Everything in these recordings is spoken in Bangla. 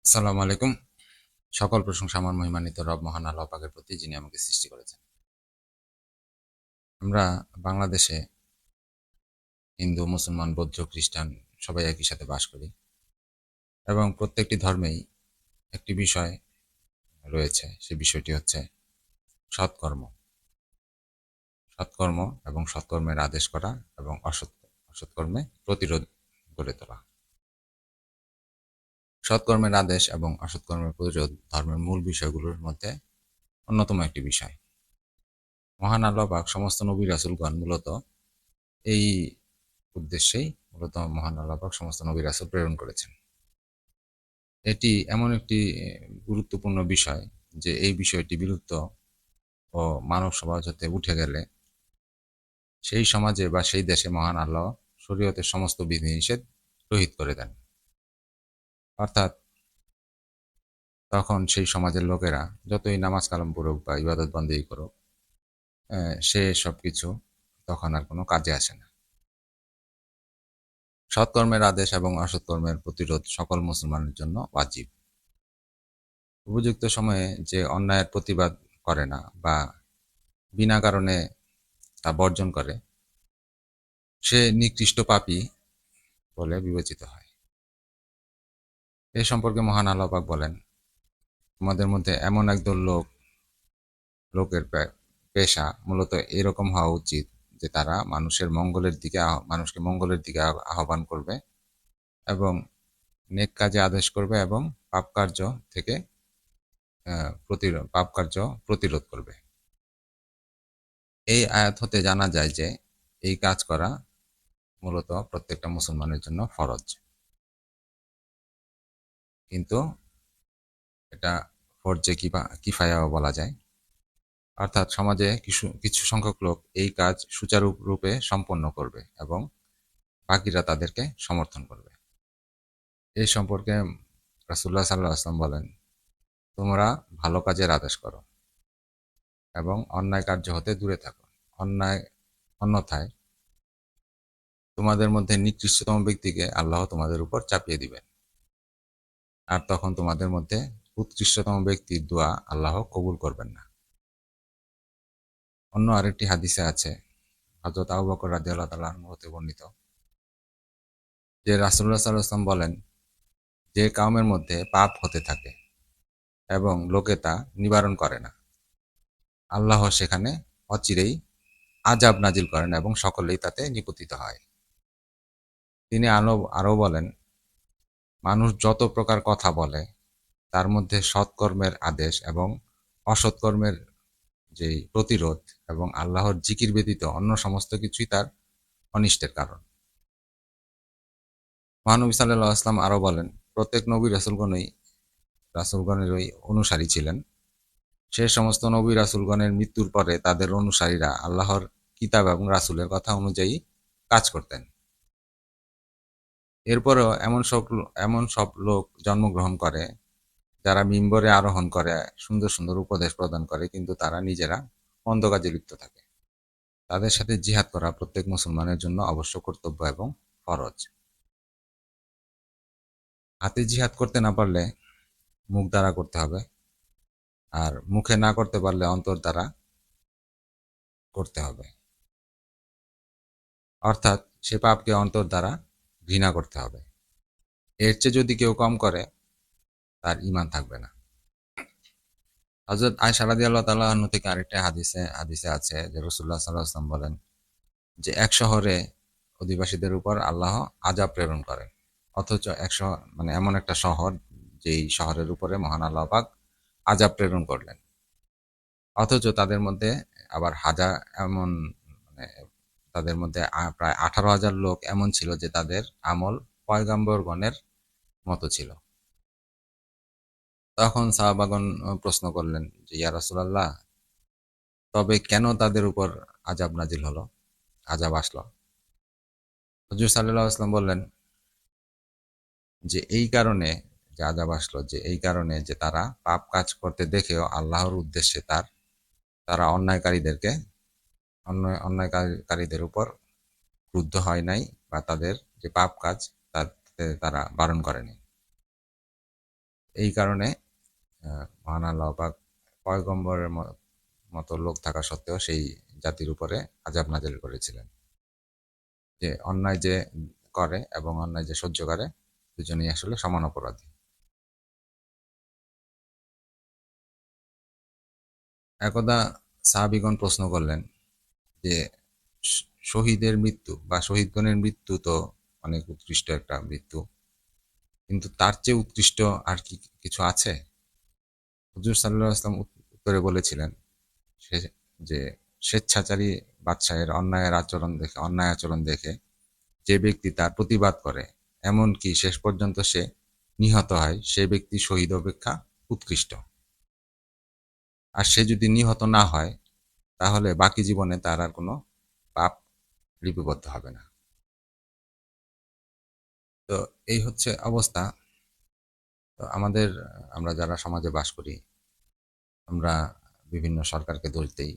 আসসালামু আলাইকুম। সকল প্রশংসা আমার মহিমান্বিত রব মহান আল্লাহ পাকের প্রতি, যিনি আমাকে সৃষ্টি করেছেন। আমরা বাংলাদেশে হিন্দু, মুসলমান, বৌদ্ধ, খ্রিস্টান সবাই একই সাথে বাস করি এবং প্রত্যেকটি ধর্মেই একটি বিষয় রয়েছে। সেই বিষয়টি হচ্ছে সৎকর্ম। সৎকর্ম এবং সৎকর্মের আদেশ করা এবং অসৎকর্মে প্রতিরোধ গড়ে তোলা। সৎকর্মের আদেশ এবং অসৎকর্মের প্রতিরোধ ধর্মের মূল বিষয়গুলোর মধ্যে অন্যতম একটি বিষয়। মহান আল্লাহ পাক সমস্ত নবী রাসূলগণ মূলত এই উদ্দেশ্যেই মহান আল্লাহ পাক সমস্ত নবী রাসূল প্রেরণ করেছেন। এটি এমন একটি গুরুত্বপূর্ণ বিষয় যে এই বিষয়টি বিলুপ্ত ও মানব সমাজ হতে উঠে গেলে সেই সমাজে বা সেই দেশে মহান আল্লাহ শরীয়তের সমস্ত বিধিনিষেধ রহিত করে দেন। অর্থাৎ তখন সেই সমাজের লোকেরা যতই নামাজ কালাম পড়ুক বা ইবাদত বন্দেগী করুক, সে সবকিছু তখন আর কোনো কাজে আসে না। সৎকর্মের আদেশ এবং অসৎকর্মের প্রতিরোধ সকল মুসলমানের জন্য ওয়াজিব। উপযুক্ত সময়ে যে অন্যায়ের প্রতিবাদ করে না বা বিনা কারণে তা বর্জন করে, সে নিকৃষ্ট পাপী বলে বিবেচিত হয়। এ সম্পর্কে মহান আল্লাহ পাক বলেন, তোমাদের মধ্যে এমন একদল লোকের পেশা মূলত এরকম হওয়া উচিত যে তারা মানুষকে মঙ্গলের দিকে আহ্বান করবে এবং নেক কাজে আদেশ করবে এবং পাপ কার্য থেকে পাপ কার্য প্রতিরোধ করবে। এই আয়াত হতে জানা যায় যে এই কাজ করা মূলত প্রত্যেকটা মুসলমানের জন্য ফরজ। কিন্তু এটা ফরজে কিফায়াও বলা যায়। অর্থাৎ সমাজে কিছু কিছু সংখ্যক লোক এই কাজ সুচারুরূপে সম্পন্ন করবে এবং বাকিরা তাদেরকে সমর্থন করবে। এই সম্পর্কে রাসূলুল্লাহ সাল্লাল্লাহু আলাইহি ওয়াসাল্লাম বলেন, তোমরা ভালো কাজের আদেশ করো এবং অন্যায় কার্য হতে দূরে থাকো। অন্যথায় তোমাদের মধ্যে নিকৃষ্টতম ব্যক্তিকে আল্লাহ তোমাদের উপর চাপিয়ে দিবেন, আর তখন তোমাদের মধ্যে উৎকৃষ্টতম ব্যক্তির দোয়া আল্লাহ কবুল করবেন না। অন্য আরেকটি হাদিসে আছে, হযরত আবু বকর রাদিয়াল্লাহু তাআলা আনহু হতে বর্ণিত, যে রাসূলুল্লাহ সাল্লাল্লাহু আলাইহি ওয়াসাল্লাম বলেন, যে কওমের মধ্যে পাপ হতে থাকে এবং লোকে তা নিবারণ করে না, আল্লাহ সেখানে অচিরেই আযাব নাজিল করেন এবং সকলেই তাতে নিপতিত হয়। তিনি আরও বলেন, মানুষ যত প্রকার কথা বলে তার মধ্যে সৎকর্মের আদেশ এবং অসৎকর্মের যেই প্রতিরোধ এবং আল্লাহর জিকির ব্যতীত অন্য সমস্ত কিছুই তার অনিষ্টের কারণ। মহানবী সাল্লাল্লাহু আলাইহি ওয়াসাল্লাম আরও বলেন, প্রত্যেক নবী রাসূলগণেরই অনুসারী ছিলেন। সে সমস্ত নবী রাসূলগণের মৃত্যুর পরে তাদের অনুসারীরা আল্লাহর কিতাব এবং রাসূলের কথা অনুযায়ী কাজ করতেন। এরপরেও এমন সব লোক জন্মগ্রহণ করে যারা মিম্বরে আরোহণ করে সুন্দর সুন্দর উপদেশ প্রদান করে, কিন্তু তারা নিজেরা মন্দ কাজে লিপ্ত থাকে। তাদের সাথে জিহাদ করা প্রত্যেক মুসলমানের জন্য অবশ্য কর্তব্য এবং ফরজ। হাতে জিহাদ করতে না পারলে মুখ দ্বারা করতে হবে, আর মুখে না করতে পারলে অন্তর দ্বারা করতে হবে। অর্থাৎ সে পাপকে অন্তর দ্বারা ঘৃণা করতে হবে। এর চেয়ে যদি কেউ কম করে, তার ঈমান থাকবে না। হযরত আয়েশা রাদিয়াল্লাহু তাআলা আনহা থেকে আরেকটা হাদিসে আছে যে রাসূলুল্লাহ সাল্লাল্লাহু আলাইহি ওয়াসাল্লাম বলেন যে এক শহরে অধিবাসীদের উপর আল্লাহ আযাব প্রেরণ করেন, অথচ মানে এমন একটা শহর যেই শহরের উপরে মহান আল্লাহ পাক আযাব প্রেরণ করলেন, অথচ তাদের মধ্যে আবার এমন মানে তাদের মধ্যে প্রায় 18,000 লোক এমন ছিল যে তাদের আমল পয়গম্বরগণের মতো ছিল। তখন সাহাবাগণ প্রশ্ন করলেন যে ইয়া রাসূলুল্লাহ, তবে কেন তাদের উপর আযাব নাজিল হলো, আযাব আসলো? হুজুর সাল্লাল্লাহু আলাইহি ওয়াসাল্লাম বললেন যে এই কারণে যে আযাব আসলো, যে এই কারণে যে তারা পাপ কাজ করতে দেখেও আল্লাহর উদ্দেশ্যে তারা অন্যায়কারীদের উপর ক্রুদ্ধ হয় নাই বা তাদের যে পাপ কাজ তাতে তারা বারণ করেনি। এই কারণে মহান আল্লাহ পাক পয়গম্বরের মতো লোক থাকা সত্ত্বেও সেই জাতির উপরে আযাব নাযিল করেছিলেন, যে অন্যায় যে করে এবং অন্যায় যে সহ্য করে দুজনেই আসলে সমান অপরাধী। একদা সাহাবীগণ প্রশ্ন করলেন যে শহীদের মৃত্যু বা শহীদগণের মৃত্যু তো অনেক উৎকৃষ্ট একটা মৃত্যু, কিন্তু তার চেয়ে উৎকৃষ্ট আর কি কিছু আছে? হুজুর সাল্লাল্লাহু আলাইহি ওয়াসাল্লাম উত্তরে বলেছিলেন সে যে স্বেচ্ছাচারী বাদশাহের অন্যায় আচরণ দেখে যে ব্যক্তি তার প্রতিবাদ করে, এমনকি শেষ পর্যন্ত সে নিহত হয়, সে ব্যক্তি শহীদ অপেক্ষা উৎকৃষ্ট। আর সে যদি নিহত না হয় তাহলে বাকি জীবনে তার আর কোনো পাপ লিপিবদ্ধ হবে না। তো এই হচ্ছে অবস্থা। তো আমরা যারা সমাজে বাস করি, আমরা বিভিন্ন সরকারকে দোষ দেই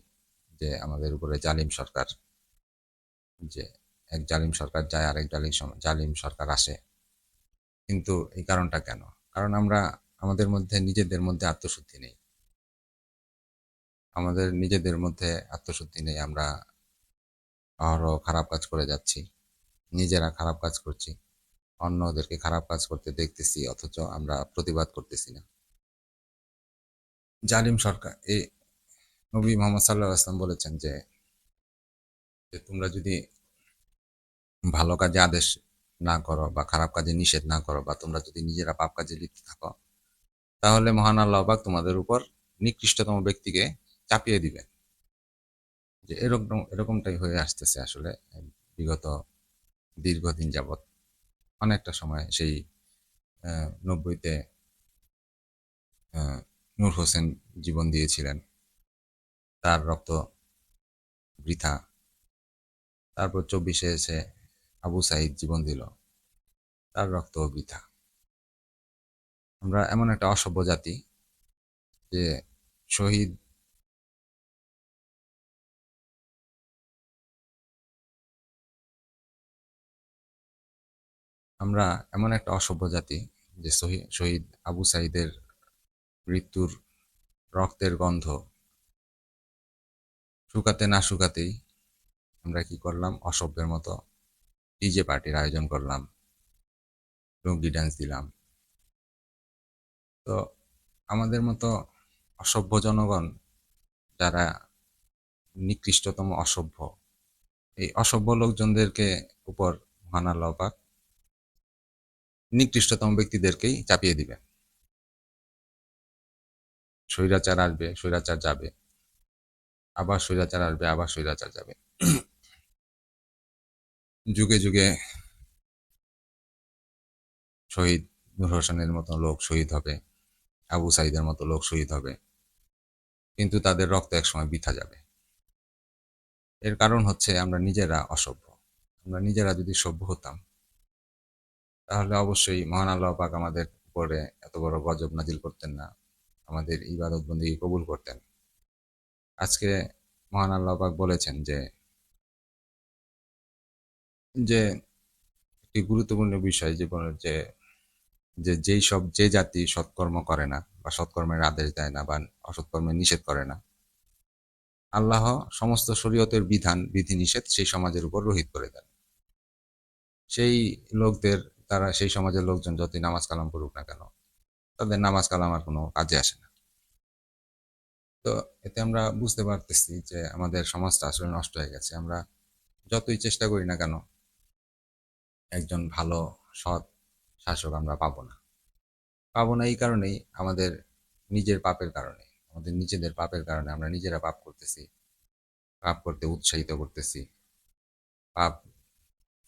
যে আমাদের উপরে জালিম সরকার, যে এক জালিম সরকার যায় আরেক জালিম সরকার আসে। কিন্তু এই কারণটা কেন? কারণ আমরা আমাদের মধ্যে নিজেদের মধ্যে আত্মশুদ্ধি নেই। আমাদের নিজেদের মধ্যে আত্মশুদ্ধি নেই। আমরা অহরহ খারাপ কাজ করে যাচ্ছি। নিজেরা খারাপ কাজ করছি। অন্যদেরকে খারাপ কাজ করতে দেখতেছি, অথচ আমরা প্রতিবাদ করতেছি না। জালিম সরকার নবী মোহাম্মদ সাল্লাল্লাহু আলাইহি ওয়াসাল্লাম বলেছেন যে তোমরা যদি ভালো কাজে আদেশ না করো বা খারাপ কাজে নিষেধ না করো, বা তোমরা যদি নিজেরা পাপ কাজে লিপ্ত থাকো, তাহলে মহান আল্লাহ পাক তোমাদের উপর নিকৃষ্টতম ব্যক্তিকে চাপিয়ে দিবেন। যে এরকমটাই হয়ে আসতেছে আসলে বিগত দীর্ঘদিন যাবৎ। অনেকটা সময় সেই 90-তে নূর হোসেন জীবন দিয়েছিলেন, তার রক্ত বৃথা। তারপর 24-এ এসে আবু সাঈদ জীবন দিল, তার রক্ত বৃথা। আমরা এমন একটা অসভ্য জাতি যে শহীদ আমরা এমন একটা অসভ্য জাতি যে শহীদ আবু সাঈদের মৃত্যুর রক্তের গন্ধ শুকাতে না শুকাতেই আমরা কি করলাম, অসভ্যের মতো ডিজে পার্টির আয়োজন করলাম, লুঙ্গি ডান্স দিলাম। তো আমাদের মতো অসভ্য জনগণ, যারা নিকৃষ্টতম অসভ্য, এই অসভ্য লোকজনদেরকে উপর মহান আল্লাহ পাক নিকৃষ্টতম ব্যক্তিদেরকেই চাপিয়ে দিবে। স্বৈরাচার আসবে, স্বৈরাচার যাবে, আবার স্বৈরাচার আসবে, আবার স্বৈরাচার যাবে। যুগে যুগে শহীদ নূর হোসেনের মতো লোক শহীদ হবে, আবু সাইদের মতো লোক শহীদ হবে, কিন্তু তাদের রক্ত একসময় বৃথা যাবে। এর কারণ হচ্ছে আমরা নিজেরা অসভ্য। আমরা নিজেরা যদি সভ্য হতাম, তাহলে অবশ্যই মহান আল্লাহ পাক আমাদের উপরে এত বড় গজব নাজিল করতেন না, আমাদের ইবাদত বন্দেগী কবুল করতেন। আজকে মহান আল্লাহ পাক বলেছেন যে যে একটি গুরুত্বপূর্ণ বিষয় জীবনের, যে যে যে জাতি সৎকর্ম করে না বা সৎকর্মের আদেশ দেয় না বা অসৎকর্মের নিষেধ করে না, আল্লাহ সমস্ত শরীয়তের বিধিনিষেধ সেই সমাজের উপর রহিত করে দেন। সেই লোকদের, তারা সেই সমাজের লোকজন যতই নামাজ কালাম করুক না কেন, তাদের নামাজ কালাম আর কোনো কাজে আসে না। তো এতে আমরা বুঝতে পারতেছি যে আমাদের সমাজটা আসলে নষ্ট হয়ে গেছে। আমরা যতই চেষ্টা করি না কেন, একজন ভালো সৎ শাসক আমরা পাবো না এই কারণেই, আমাদের নিজের পাপের কারণে, আমাদের নিজেদের পাপের কারণে আমরা নিজেরা পাপ করতেছি, পাপ করতে উৎসাহিত করতেছি। পাপ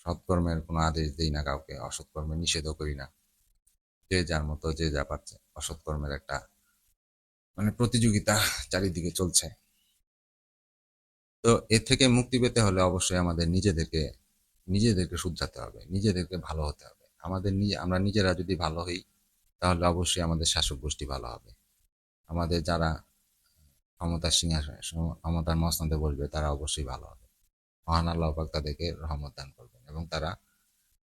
সৎকর্মের কোনো আদেশ দেই না কাউকে, অসৎকর্মের নিষেধও করি না। যে যার মতো যে যা পারছে, অসৎকর্মের একটা প্রতিযোগিতা চারিদিকে চলছে। তো এর থেকে মুক্তি পেতে হলে অবশ্যই আমাদের নিজেদেরকে শুধরাতে হবে, নিজেদেরকে ভালো হতে হবে। আমরা নিজেরা যদি ভালো হই, তাহলে অবশ্যই আমাদের শাসক গোষ্ঠী ভালো হবে। আমাদের যারা ক্ষমতার মসনদে বসবে তারা অবশ্যই ভালো হবে। মহান আল্লাহ পাক তাদেরকে রহমত দান করবেন এবং তারা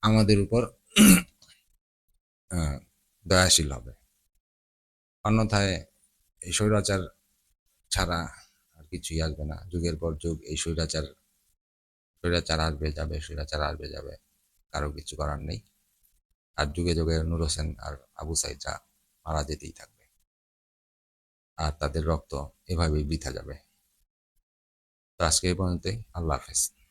আমাদের উপর দয়াশীল হবে। অন্যথায় এই স্বৈরাচার ছাড়া আর কিছুই আসবে না। যুগের পর যুগ এই স্বৈরাচার স্বৈরাচার আসবে যাবে, স্বৈরাচার আসবে যাবে, কারো কিছু করার নেই। আর যুগে যুগে নূর হোসেন আর আবু সাইদরা মারা যেতেই থাকবে, আর তাদের রক্ত এভাবেই বৃথা যাবে। তো আজকে এই পর্যন্তই। আল্লাহ হাফেজ।